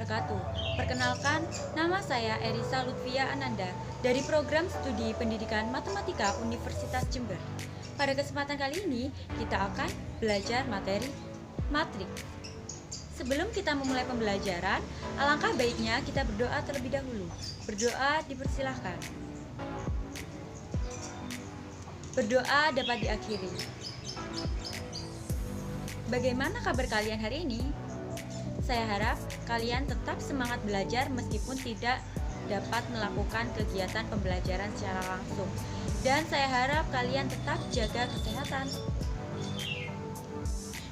wabarakatuh. Perkenalkan, nama saya Erisa Lutfia Ananda dari Program Studi Pendidikan Matematika Universitas Jember. Pada kesempatan kali ini, kita akan belajar materi matriks. Sebelum kita memulai pembelajaran, alangkah baiknya kita berdoa terlebih dahulu. Berdoa dipersilahkan. Berdoa dapat diakhiri. Bagaimana kabar kalian hari ini? Saya harap kalian tetap semangat belajar meskipun tidak dapat melakukan kegiatan pembelajaran secara langsung. Dan saya harap kalian tetap jaga kesehatan.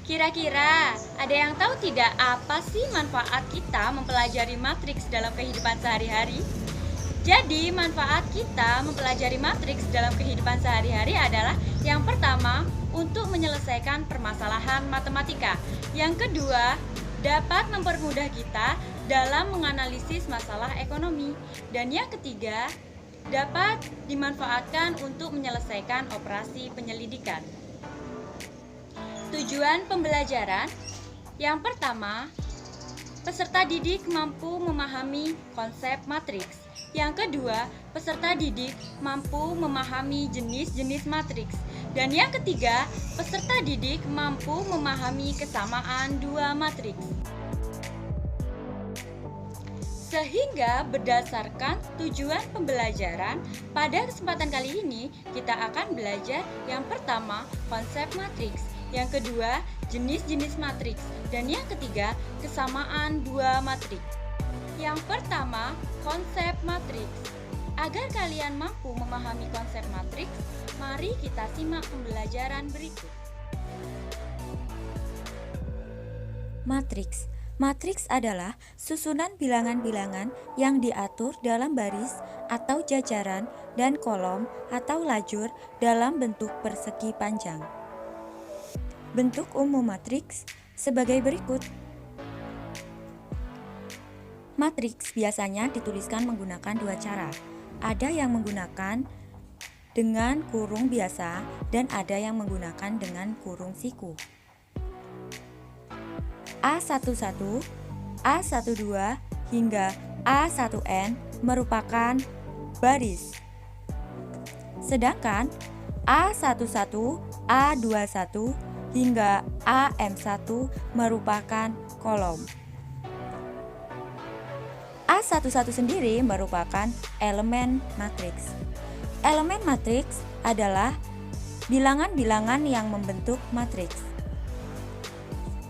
Kira-kira ada yang tahu tidak apa sih manfaat kita mempelajari matriks dalam kehidupan sehari-hari? Jadi, manfaat kita mempelajari matriks dalam kehidupan sehari-hari adalah yang pertama, untuk menyelesaikan permasalahan matematika. Yang kedua, dapat mempermudah kita dalam menganalisis masalah ekonomi. Dan yang ketiga, dapat dimanfaatkan untuk menyelesaikan operasi penyelidikan. Tujuan pembelajaran yang pertama, peserta didik mampu memahami konsep matriks. Yang kedua, peserta didik mampu memahami jenis-jenis matriks. Dan yang ketiga, peserta didik mampu memahami kesamaan dua matriks. Sehingga berdasarkan tujuan pembelajaran, pada kesempatan kali ini kita akan belajar yang pertama, konsep matriks. Yang kedua, jenis-jenis matriks. Dan yang ketiga, kesamaan dua matriks. Yang pertama, konsep matriks. Agar kalian mampu memahami konsep matriks, mari kita simak pembelajaran berikut. Matriks. Matriks adalah susunan bilangan-bilangan yang diatur dalam baris atau jajaran dan kolom atau lajur dalam bentuk persegi panjang. Bentuk umum matriks sebagai berikut. Matriks biasanya dituliskan menggunakan dua cara. Ada yang menggunakan dengan kurung biasa dan ada yang menggunakan dengan kurung siku. A11, A12 hingga A1N merupakan baris. Sedangkan A11, A21 hingga AM1 merupakan kolom. A11 sendiri merupakan elemen matriks. Elemen matriks adalah bilangan-bilangan yang membentuk matriks.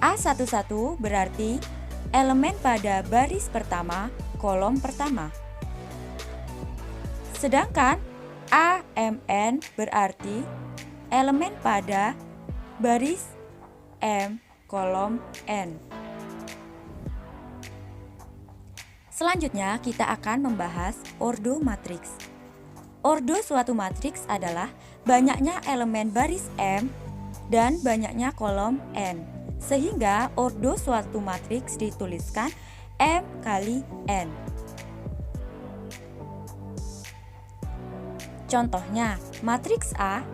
A11 berarti elemen pada baris pertama, kolom pertama. Sedangkan AMN berarti elemen pada baris M, kolom N. Selanjutnya kita akan membahas ordo matriks. Ordo suatu matriks adalah banyaknya elemen baris M dan banyaknya kolom N. Sehingga ordo suatu matriks dituliskan M kali N. Contohnya, matriks A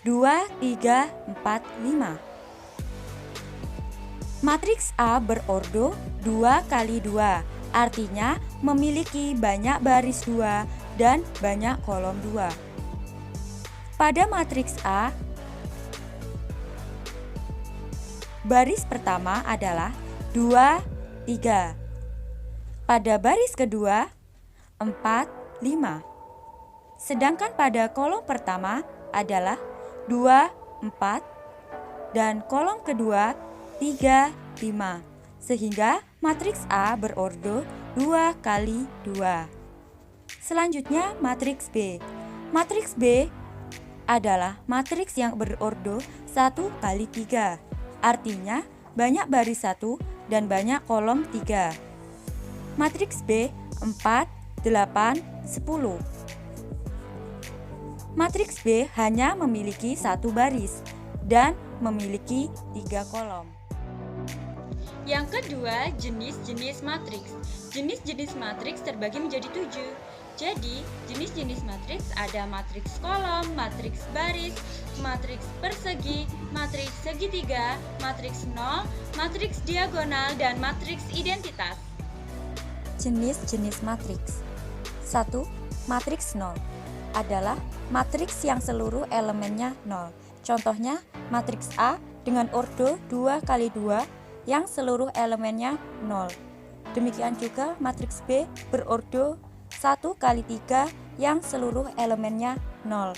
2, 3, 4, 5. Matriks A berordo 2 kali 2, artinya memiliki banyak baris 2 dan banyak kolom 2. Pada matriks A, baris pertama adalah 2, 3. Pada baris kedua, 4, 5. Sedangkan pada kolom pertama adalah 2, 4 dan kolom kedua 3, 5. Sehingga matriks A berordo 2 kali 2. Selanjutnya matriks B. Matriks B adalah matriks yang berordo 1 kali 3. Artinya banyak baris 1 dan banyak kolom 3. Matriks B 4, 8, 10. Matriks B hanya memiliki satu baris dan memiliki 3 kolom. Yang kedua, jenis-jenis matriks. Jenis-jenis matriks terbagi menjadi 7. Jadi, jenis-jenis matriks ada matriks kolom, matriks baris, matriks persegi, matriks segitiga, matriks nol, matriks diagonal, dan matriks identitas. Jenis-jenis matriks. 1. Matriks nol adalah matriks yang seluruh elemennya nol. Contohnya, matriks A dengan ordo 2 kali 2 yang seluruh elemennya 0. Demikian juga matriks B berordo 1 kali 3 yang seluruh elemennya 0.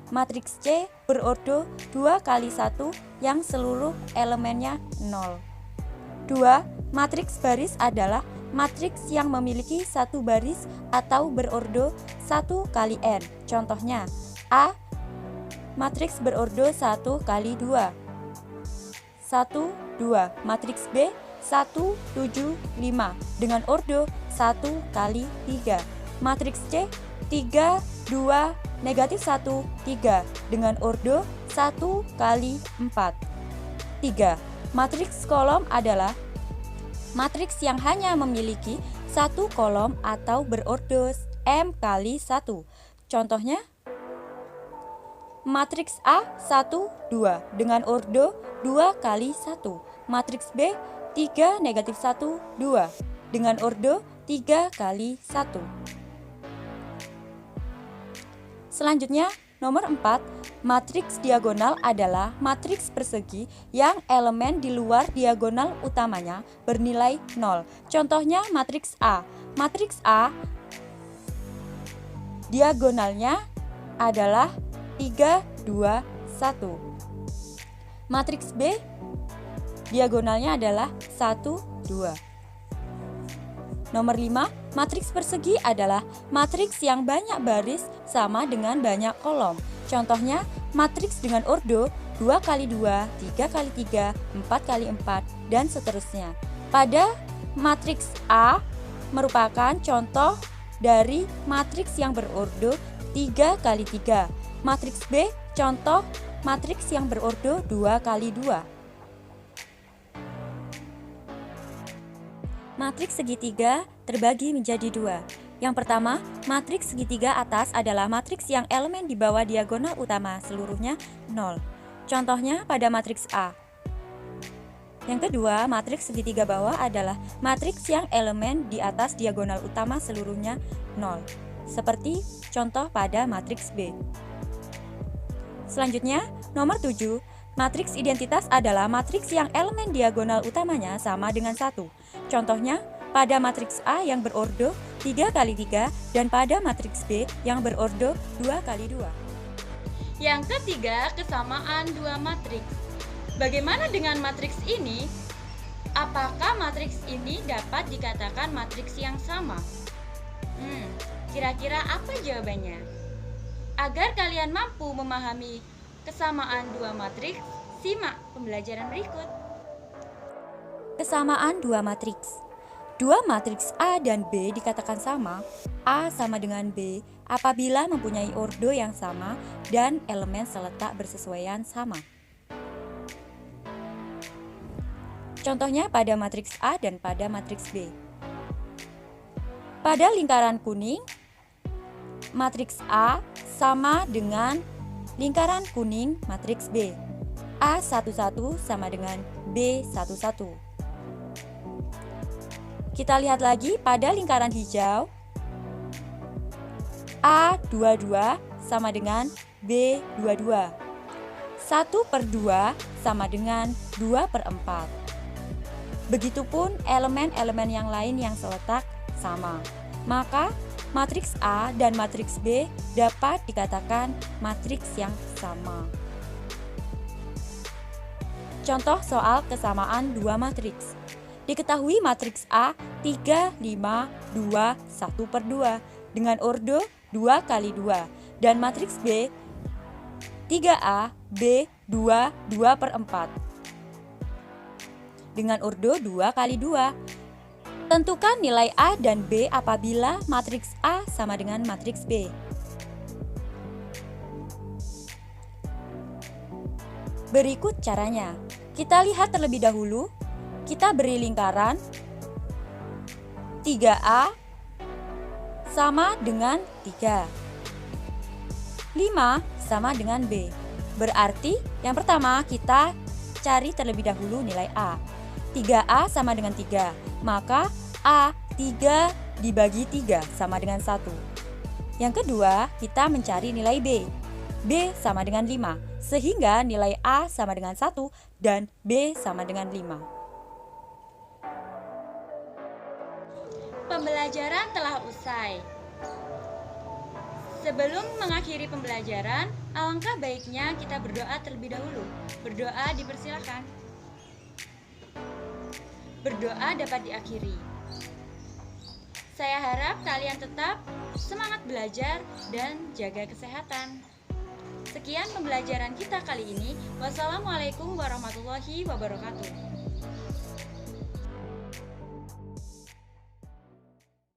Matriks C berordo 2 kali 1 yang seluruh elemennya 0. 2. Matriks baris adalah matriks yang memiliki satu baris atau berordo 1 kali n. Contohnya, A matriks berordo 1 kali 2 1, 2. Matriks B 1, 7, 5 dengan ordo 1 kali 3. Matriks C 3, 2, negatif 1, 3 dengan ordo 1 kali 4. 3. Matriks kolom adalah matriks yang hanya memiliki satu kolom atau berordo m kali 1. Contohnya, matriks A 1, 2 dengan ordo 2 kali 1. Matriks B 3, negatif 1, 2 dengan ordo 3 kali 1. Selanjutnya, nomor 4, matriks diagonal adalah matriks persegi yang elemen di luar diagonal utamanya bernilai 0. Contohnya matriks A. Matriks A diagonalnya adalah 3, 2, 1. Matriks B diagonalnya adalah 1, 2. Nomor 5, matriks persegi adalah matriks yang banyak baris sama dengan banyak kolom. Contohnya, matriks dengan ordo 2 kali 2, 3 kali 3, 4 kali 4, dan seterusnya. Pada matriks A merupakan contoh dari matriks yang berordo 3 kali 3. Matriks B contoh matriks yang berordo 2 kali 2. Matriks segitiga terbagi menjadi 2. Yang pertama, matriks segitiga atas adalah matriks yang elemen di bawah diagonal utama seluruhnya 0. Contohnya pada matriks A. Yang kedua, matriks segitiga bawah adalah matriks yang elemen di atas diagonal utama seluruhnya 0. Seperti contoh pada matriks B. Selanjutnya, nomor 7. Matriks identitas adalah matriks yang elemen diagonal utamanya sama dengan 1. Contohnya, pada matriks A yang berordo 3 kali 3 dan pada matriks B yang berordo 2 kali 2. Yang ketiga, kesamaan dua matriks. Bagaimana dengan matriks ini? Apakah matriks ini dapat dikatakan matriks yang sama? Kira-kira apa jawabannya? Agar kalian mampu memahami kesamaan dua matriks, simak pembelajaran berikut. Kesamaan dua matriks. Dua matriks A dan B dikatakan sama. A sama dengan B apabila mempunyai ordo yang sama dan elemen seletak bersesuaian sama. Contohnya pada matriks A dan pada matriks B. Pada lingkaran kuning, matriks A sama dengan lingkaran kuning matriks B. A11 sama dengan B11. Kita lihat lagi pada lingkaran hijau, A22 sama dengan B22. 1/2 sama dengan 2/4. Begitupun elemen-elemen yang lain yang seletak sama. Maka matriks A dan matriks B dapat dikatakan matriks yang sama. Contoh soal kesamaan dua matriks. Diketahui matriks A 3, 5, 2, 1/2 dengan ordo 2 kali 2 dan matriks B 3A, B 2, 2/4 dengan ordo 2 kali 2. Tentukan nilai A dan B apabila matriks A sama dengan matriks B. Berikut caranya. Kita lihat terlebih dahulu. Kita beri lingkaran 3A sama dengan 3. 5 sama dengan B. Berarti yang pertama kita cari terlebih dahulu nilai A. 3A sama dengan 3. Maka A 3 dibagi 3 sama dengan 1. Yang kedua, kita mencari nilai B. B sama dengan 5. Sehingga nilai A sama dengan 1 dan B sama dengan 5. Pembelajaran telah usai. Sebelum mengakhiri pembelajaran, alangkah baiknya kita berdoa terlebih dahulu. Berdoa dipersilakan. Berdoa dapat diakhiri. Saya harap kalian tetap semangat belajar dan jaga kesehatan. Sekian pembelajaran kita kali ini. Wassalamualaikum warahmatullahi wabarakatuh.